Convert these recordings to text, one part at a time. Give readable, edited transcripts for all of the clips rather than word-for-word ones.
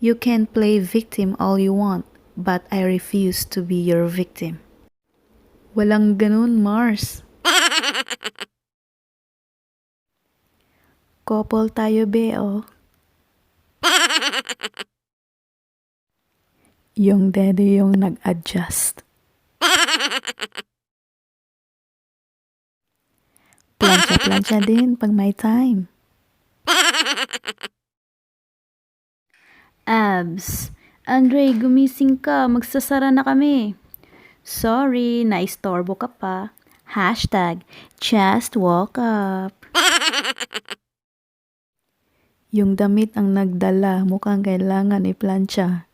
You can play victim all you want, but I refuse to be your victim. Walang ganun, Mars. Couple tayo, be, oh. Yung daddy yung nag-adjust. Plancha-plancha din pag may time. Abs, Andre, gumising ka. Magsasara na kami. Sorry, naistorbo ka pa. Hashtag, just woke up. Yung damit ang nagdala, mukhang kailangan i-plancha.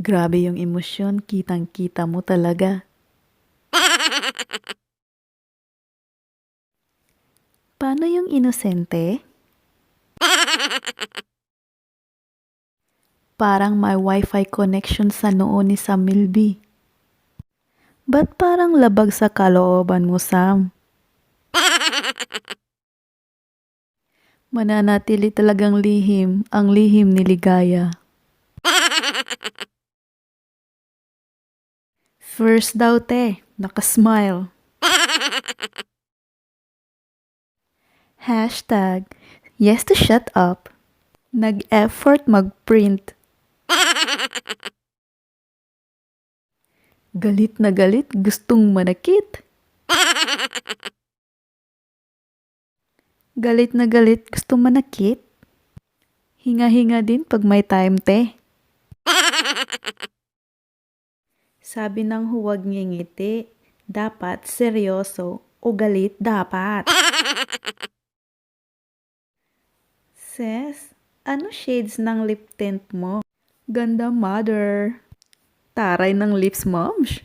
Grabe yung emosyon, kitang-kita mo talaga. Paano yung inosente? Parang may wifi connection sa noo ni Sam Milby. Ba't parang labag sa kalooban mo, Sam? Mananatili talagang lihim, ang lihim ni Ligaya. First daw, te, nakasmile. Hashtag, yes to shut up. Nag-effort mag-print. Galit na galit, gustong manakit. Galit na galit, gustong manakit. Hinga-hinga din pag may time, te. Sabi ng huwag ngingiti, dapat seryoso o galit dapat. Sis, ano shades ng lip tint mo? Ganda, mother. Taray ng lips, moms.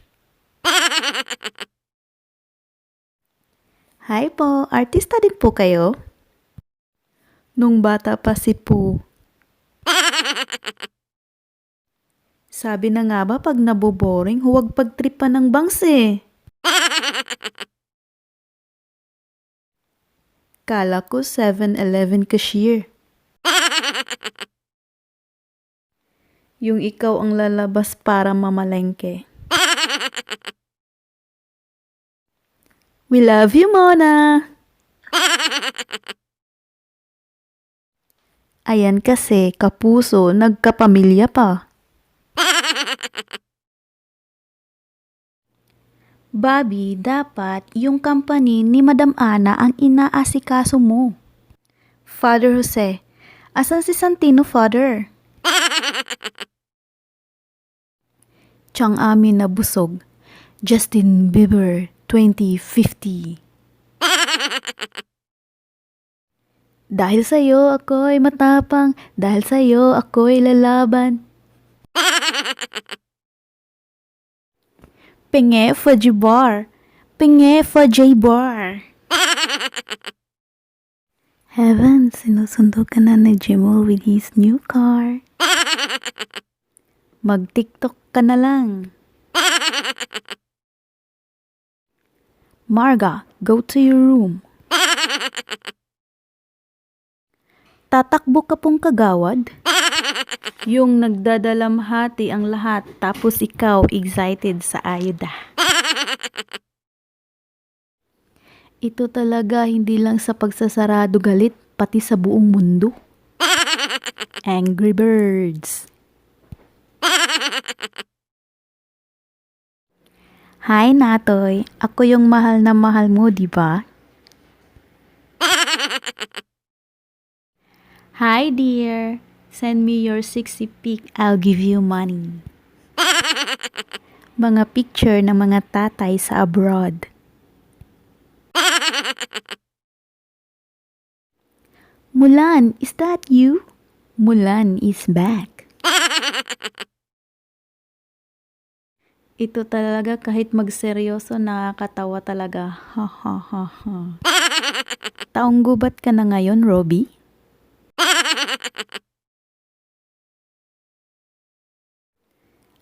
Hi po, artista din po kayo? Nung bata pa si Pooh. Sabi na nga ba pag naboboring, huwag pagtripan ng bangs eh. Kala ko 7-Eleven cashier. Yung ikaw ang lalabas para mamalengke. We love you, Mona! Ayan kasi, kapuso, nagkapamilya pa. Bobby, dapat yung company ni Madam Ana ang inaasikaso mo. Father Jose, asan si Santino, Father? Tiyang amin na busog. Justin Bieber 2050. Dahil sa'yo ako'y matapang, dahil sa'yo ako'y lalaban. Penge for J-Bar, penge for J-Bar. Heaven, sinusundo ka na ni Jimol with his new car. Mag-TikTok ka na lang. Marga, go to your room. Tatakbo ka pong kagawad? Yung nagdadalamhati ang lahat tapos ikaw excited sa ayuda. Ito talaga hindi lang sa pagsasarado galit, pati sa buong mundo. Angry Birds. Hi, Natoy. Ako yung mahal na mahal mo, di ba? Hi, dear. Send me your 60 pic. I'll give you money. Mga picture ng mga tatay sa abroad. Mulan, is that you? Mulan is back. Ito talaga kahit magseryoso nakakatawa talaga. Ha ha ha ha. Taong gubat ka na ngayon, Robbie?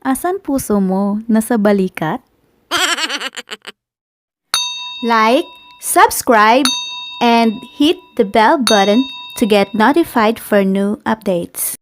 Asan puso mo? Nasa balikat? Like, subscribe, and hit the bell button to get notified for new updates.